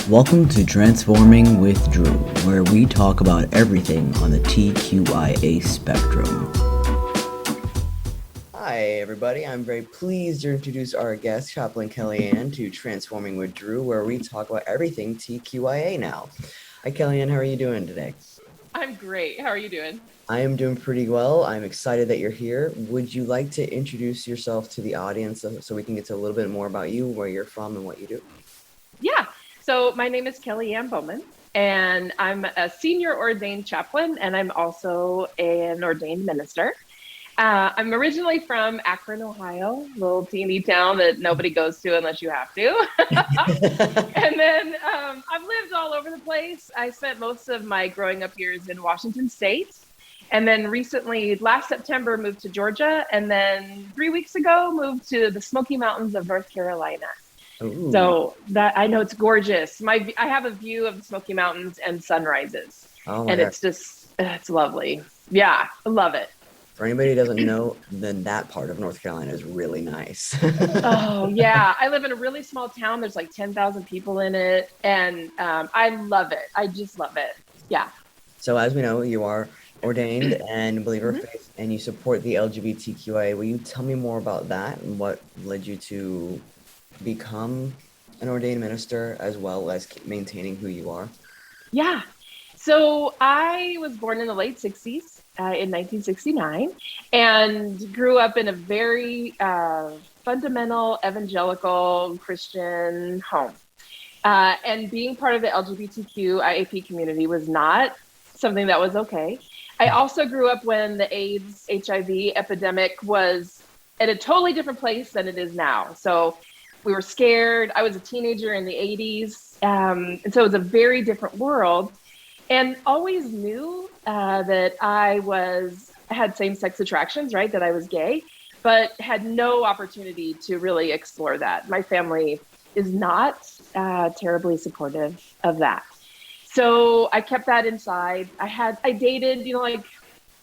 Welcome to Transforming with Drew, where we talk about everything on the TQIA spectrum. Hi, everybody. I'm very pleased to introduce our guest, Chaplain KellyAnn, to Transforming with Drew, where we talk about everything TQIA now. Hi, KellyAnn. How are you doing today? I'm great. How are you doing? I am doing pretty well. I'm excited that you're here. Would you like to introduce yourself to the audience so we can get to a little bit more about you, where you're from, and what you do? Yeah. So my name is KellyAnn Bowman, and I'm a senior ordained chaplain, and I'm also an ordained minister. I'm originally from Akron, Ohio, a little teeny town that nobody goes to unless you have to. And then I've lived all over the place. I spent most of my growing up years in Washington State. And then recently, last September, moved to Georgia. And then 3 weeks ago, moved to the Smoky Mountains of North Carolina. Ooh. So that I know it's gorgeous. I have a view of the Smoky Mountains and sunrises, Oh my and God. it's lovely. Yeah, I love it. For anybody who doesn't know, then that part of North Carolina is really nice. Oh yeah, I live in a really small town. There's like 10,000 people in it, and I love it. I just love it. Yeah. So as we know, you are ordained and believer of Mhm. faith, and you support the LGBTQIA. Will you tell me more about that and what led you to become an ordained minister as well as maintaining who you are? Yeah. So I was born in the late 60s, in 1969, and grew up in a very fundamental evangelical Christian home. And being part of the LGBTQ IAP community was not something that was okay. I also grew up when the AIDS, HIV epidemic was at a totally different place than it is now. So we were scared. I was a teenager in the 80s. And so it was a very different world. And always knew that I had same-sex attractions, right? That I was gay, but had no opportunity to really explore that. My family is not terribly supportive of that. So I kept that inside. I dated,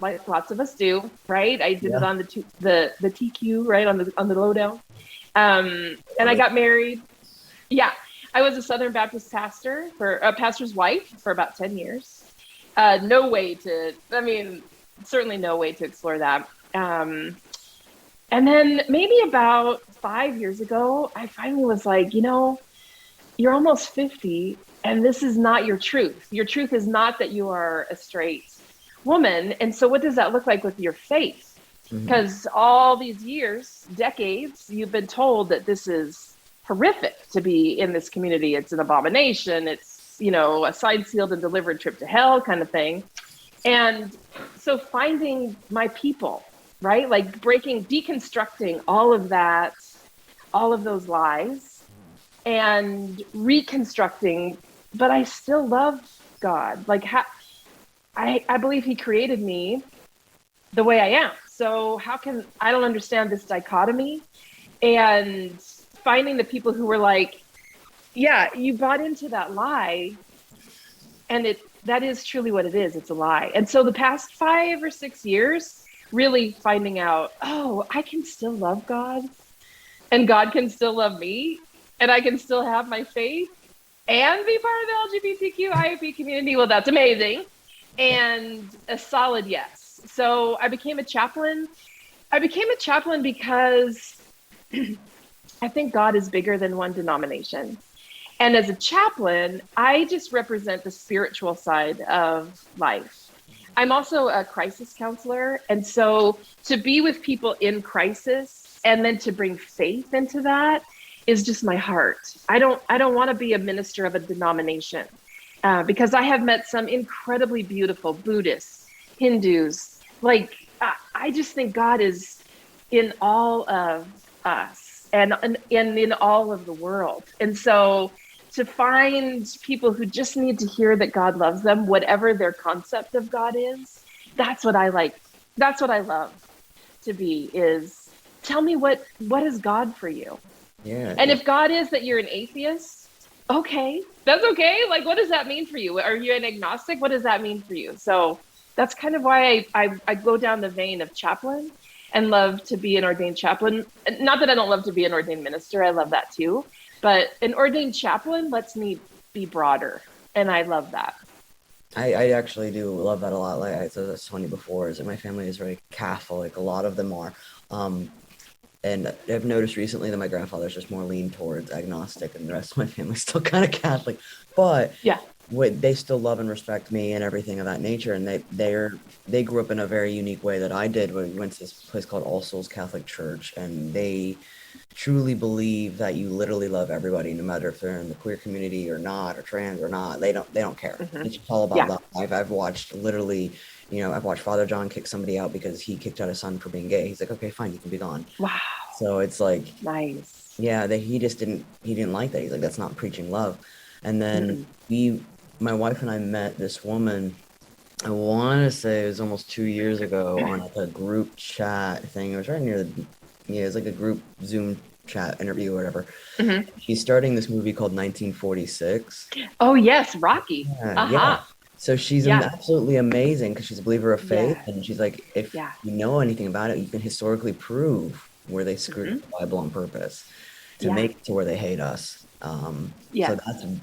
like lots of us do, right? I did it Yeah. on the TQ, right, on the lowdown. And I got married. Yeah, I was a Southern Baptist pastor for a pastor's wife for about 10 years. Certainly no way to explore that. And then maybe about 5 years ago, I finally was like, you're almost 50 and this is not your truth. Your truth is not that you are a straight woman. And so what does that look like with your faith? Mhm. Because all these years, decades, you've been told that this is horrific to be in this community. It's an abomination. It's, a signed, sealed, and delivered trip to hell kind of thing. And so finding my people, right? Like deconstructing all of that, all of those lies, and reconstructing, but I still love God. Like, I believe He created me the way I am. So I don't understand this dichotomy, and finding the people who were like, yeah, you bought into that lie, and that is truly what it is. It's a lie. And so the past 5 or 6 years, really finding out, oh, I can still love God, and God can still love me, and I can still have my faith and be part of the LGBTQ IAP community. Well, that's amazing. And a solid yes. So I became a chaplain. I became a chaplain because I think God is bigger than one denomination. And as a chaplain, I just represent the spiritual side of life. I'm also a crisis counselor. And so to be with people in crisis and then to bring faith into that is just my heart. I don't want to be a minister of a denomination because I have met some incredibly beautiful Buddhists, Hindus. Like, I just think God is in all of us and in all of the world. And so to find people who just need to hear that God loves them, whatever their concept of God is, that's what I like. That's what I love to be is tell me what is God for you? Yeah. And if God is that you're an atheist, okay, that's okay. Like, what does that mean for you? Are you an agnostic? What does that mean for you? So that's kind of why I go down the vein of chaplain and love to be an ordained chaplain. Not that I don't love to be an ordained minister. I love that too. But an ordained chaplain lets me be broader. And I love that. I actually do love that a lot. Like I said, that's funny before, is that my family is very Catholic. A lot of them are. Um, and I've noticed recently that my grandfather's just more lean towards agnostic, and the rest of my family's still kind of Catholic. But Yeah. they still love and respect me and everything of that nature. And they grew up in a very unique way that I did. We went to this place called All Souls Catholic Church, and they truly believe that you literally love everybody, no matter if they're in the queer community or not, or trans or not. They don't care. Hmm. It's all about Yeah. love. I've watched literally, I've watched Father John kick somebody out because he kicked out his son for being gay. He's like, okay, fine, you can be gone. Wow. So it's like, Nice. yeah, that he didn't like that. He's like, that's not preaching love. And then Mm-mm. my wife and I met this woman. I want to say it was almost 2 years ago on like a group chat thing. It was right near it was like a group Zoom chat interview or whatever. Hmm. She's starting this movie called 1946. Oh, yes. Rocky. Yeah. Uh-huh. So she's Yeah. absolutely amazing because she's a believer of faith. Yeah. And she's like, if Yeah. you know anything about it, you can historically prove where they screwed Hmm. up the Bible on purpose to Yeah. make it to where they hate us. So Yes.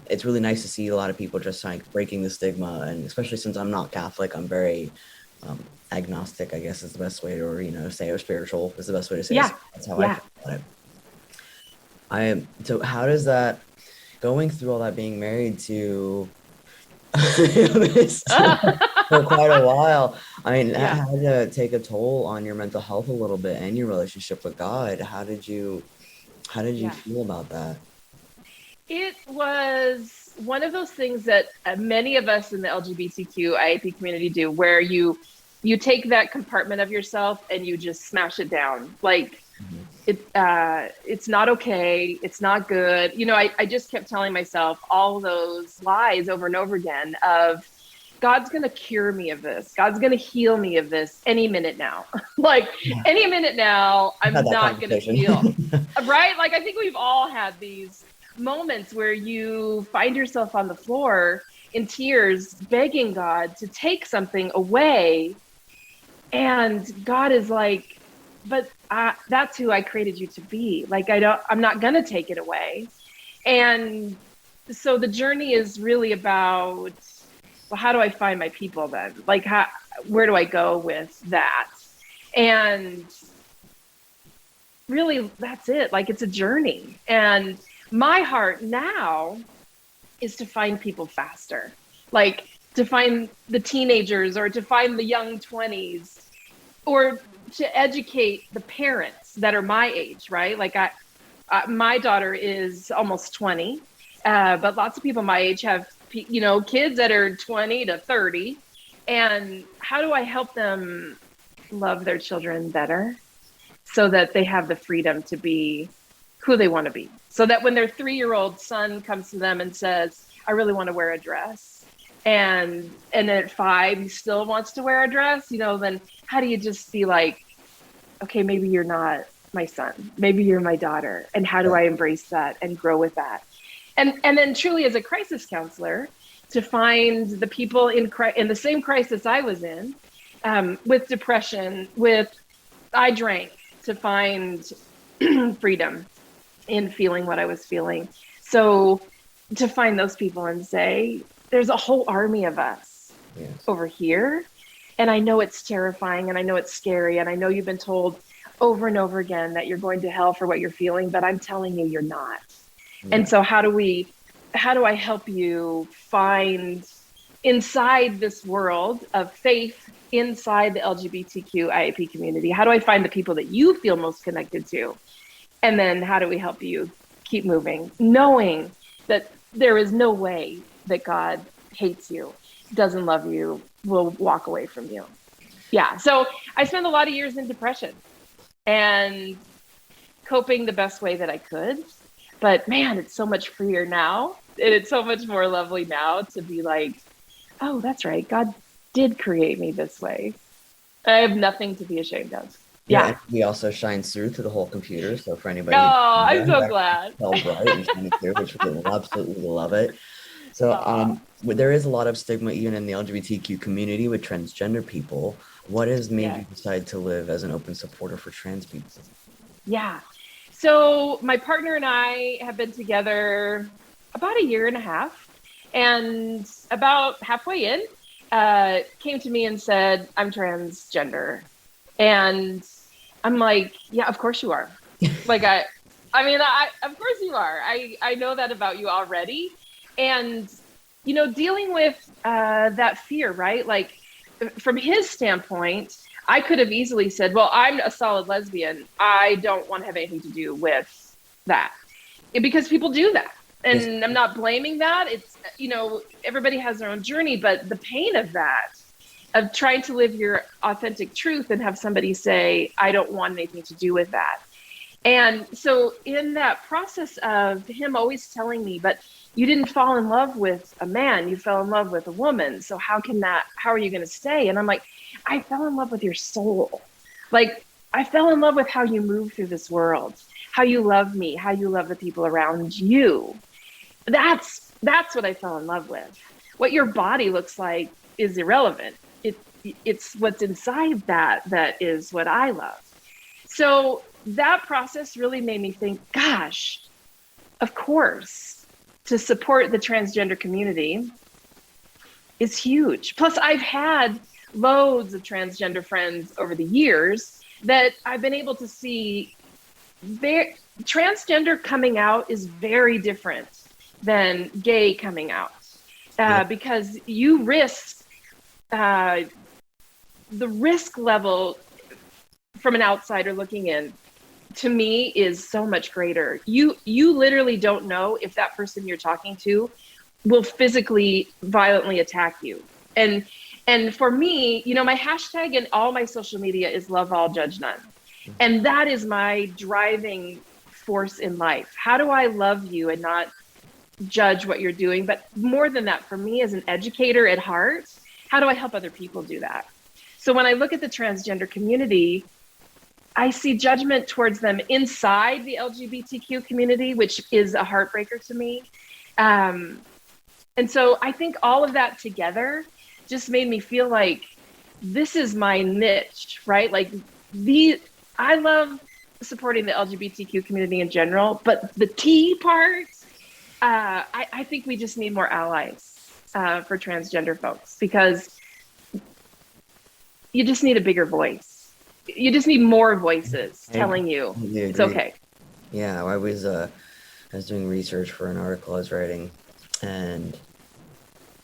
it's really nice to see a lot of people just like breaking the stigma. And especially since I'm not Catholic, I'm very um, agnostic, I guess is the best way to, or, say, or spiritual is the best way to say it. Yeah. So that's how I Yeah. feel about it. So how does that, going through all that, being married to this for quite a while, I mean, that Yeah. had to take a toll on your mental health a little bit and your relationship with God. How did you Yeah. feel about that? It was one of those things that many of us in the LGBTQ IAP community do, where you take that compartment of yourself and you just smash it down. Like Mhm. it's not okay. It's not good. I just kept telling myself all those lies over and over again of God's going to cure me of this. God's going to heal me of this any minute now. Like Yeah, any minute now, I've had I'm that not going to feel conversation. right. Like I think we've all had these moments where you find yourself on the floor in tears, begging God to take something away. And God is like, but that's who I created you to be. Like, I'm not going to take it away. And so the journey is really about, well, how do I find my people then? Like, where do I go with that? And really, that's it. Like, it's a journey. And my heart now is to find people faster, like to find the teenagers or to find the young 20s, or to educate the parents that are my age, right? Like my daughter is almost 20, but lots of people my age have, kids that are 20 to 30. And how do I help them love their children better so that they have the freedom to be who they want to be? So that when their 3-year-old son comes to them and says, I really want to wear a dress, and then at 5 he still wants to wear a dress, then how do you just be like, okay, maybe you're not my son, maybe you're my daughter, and how do I embrace that and grow with that? And then truly, as a crisis counselor, to find the people in the same crisis I was in, with depression, with I drank, to find freedom in feeling what I was feeling. So to find those people and say, there's a whole army of us Yes. over here. And I know it's terrifying and I know it's scary. And I know you've been told over and over again that you're going to hell for what you're feeling, but I'm telling you, you're not. And Yeah. so how do I help you find inside this world of faith, inside the LGBTQ IAP community? How do I find the people that you feel most connected to? And then how do we help you keep moving, knowing that there is no way that God hates you, doesn't love you, will walk away from you? Yeah. So I spent a lot of years in depression and coping the best way that I could. But man, it's so much freer now. And it's so much more lovely now to be like, oh, that's right. God did create me this way. I have nothing to be ashamed of. Yeah, Yeah. and he also shines through to the whole computer. So for Oh, anybody I'm who so actually glad. tell bright and shining through, which we will absolutely love it. So Aw. there is a lot of stigma even in the LGBTQ community with transgender people. What has made Yeah. you decide to live as an open supporter for trans people? Yeah. So my partner and I have been together about a year and a half. And about halfway in, came to me and said, I'm transgender. And I'm like, yeah, of course you are. Like, of course you are. I know that about you already. And, dealing with that fear, right? Like, from his standpoint, I could have easily said, well, I'm a solid lesbian. I don't want to have anything to do with that, because people do that. Yes. And I'm not blaming that. It's, everybody has their own journey, but the pain of that, of trying to live your authentic truth and have somebody say, I don't want anything to do with that. And so in that process of him always telling me, but you didn't fall in love with a man, you fell in love with a woman. So how are you going to stay? And I'm like, I fell in love with your soul. Like, I fell in love with how you move through this world, how you love me, how you love the people around you. That's what I fell in love with. What your body looks like is irrelevant. It's what's inside that is what I love. So that process really made me think, gosh, of course, to support the transgender community is huge. Plus, I've had loads of transgender friends over the years that I've been able to see. Transgender coming out is very different than gay coming out, because you risk the risk level from an outsider looking in, to me, is so much greater. You literally don't know if that person you're talking to will physically violently attack you. And for me, my hashtag in all my social media is love all, judge none. And that is my driving force in life. How do I love you and not judge what you're doing? But more than that, for me as an educator at heart, how do I help other people do that? So when I look at the transgender community, I see judgment towards them inside the LGBTQ community, which is a heartbreaker to me. And so I think all of that together just made me feel like this is my niche, right? Like, I love supporting the LGBTQ community in general, but the T part, I think we just need more allies for transgender folks, because you just need a bigger voice. You just need more voices telling you it's okay. Yeah, I was doing research for an article I was writing, and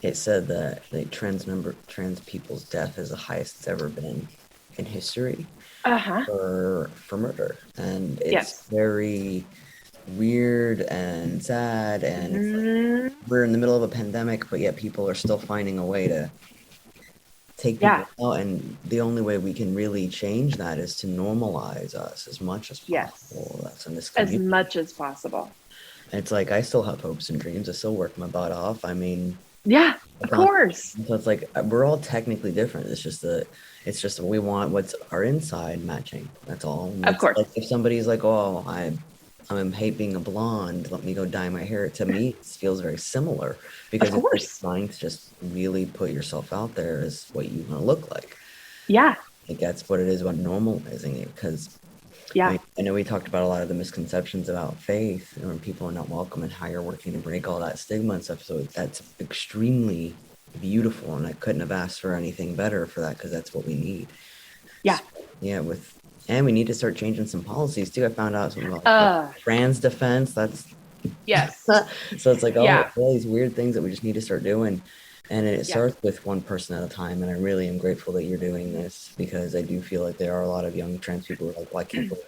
it said that the trans people's death is the highest it's ever been in history for murder, and it's very weird and sad, and it's like we're in the middle of a pandemic, but yet people are still finding a way to take people out, and the only way we can really change that is to normalize us as much as possible. That's in this community. As much as possible. And it's like, I still have hopes and dreams. I still work my butt off. I mean, of course. So it's like, we're all technically different. It's just we want what's our inside matching. That's all. Of course. Like, if somebody's like, oh, I hate being a blonde, let me go dye my hair. To me, it feels very similar, because it's trying to just really put yourself out there as what you want to look like. Yeah. I think that's what it is about normalizing it, because I know we talked about a lot of the misconceptions about faith, and when people are not welcome, and how you're working to break all that stigma and stuff. So that's extremely beautiful, and I couldn't have asked for anything better for that, because that's what we need. Yeah. So, and we need to start changing some policies too. I found out something about trans defense. That's so it's like all these weird things that we just need to start doing. And it starts with one person at a time. And I really am grateful that you're doing this, because I do feel like there are a lot of young trans people who are like, well, I can't believe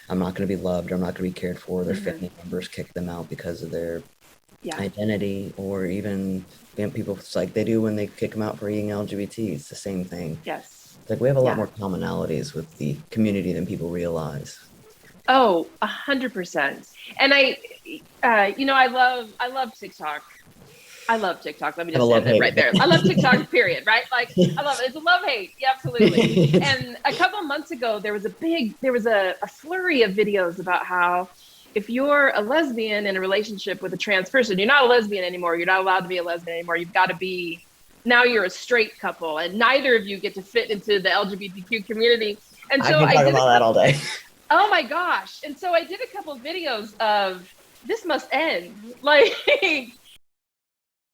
I'm not going to be loved, or I'm not going to be cared for. Their family members kick them out because of their identity, or even people, it's like they do when they kick them out for being LGBT. It's the same thing. Yes. Like, we have a lot more commonalities with the community than people realize. Oh, 100%. And I love TikTok. I love TikTok. Let me just say that right there. I love TikTok, period, right? Like, I love it. It's a love-hate. Yeah, absolutely. And a couple of months ago, there was a flurry of videos about how if you're a lesbian in a relationship with a trans person, you're not a lesbian anymore. You're not allowed to be a lesbian anymore. You've got to be, now you're a straight couple, and neither of you get to fit into the LGBTQ community. And so I can talk about that all day. Oh my gosh. And so I did a couple of videos of, this must end. Like,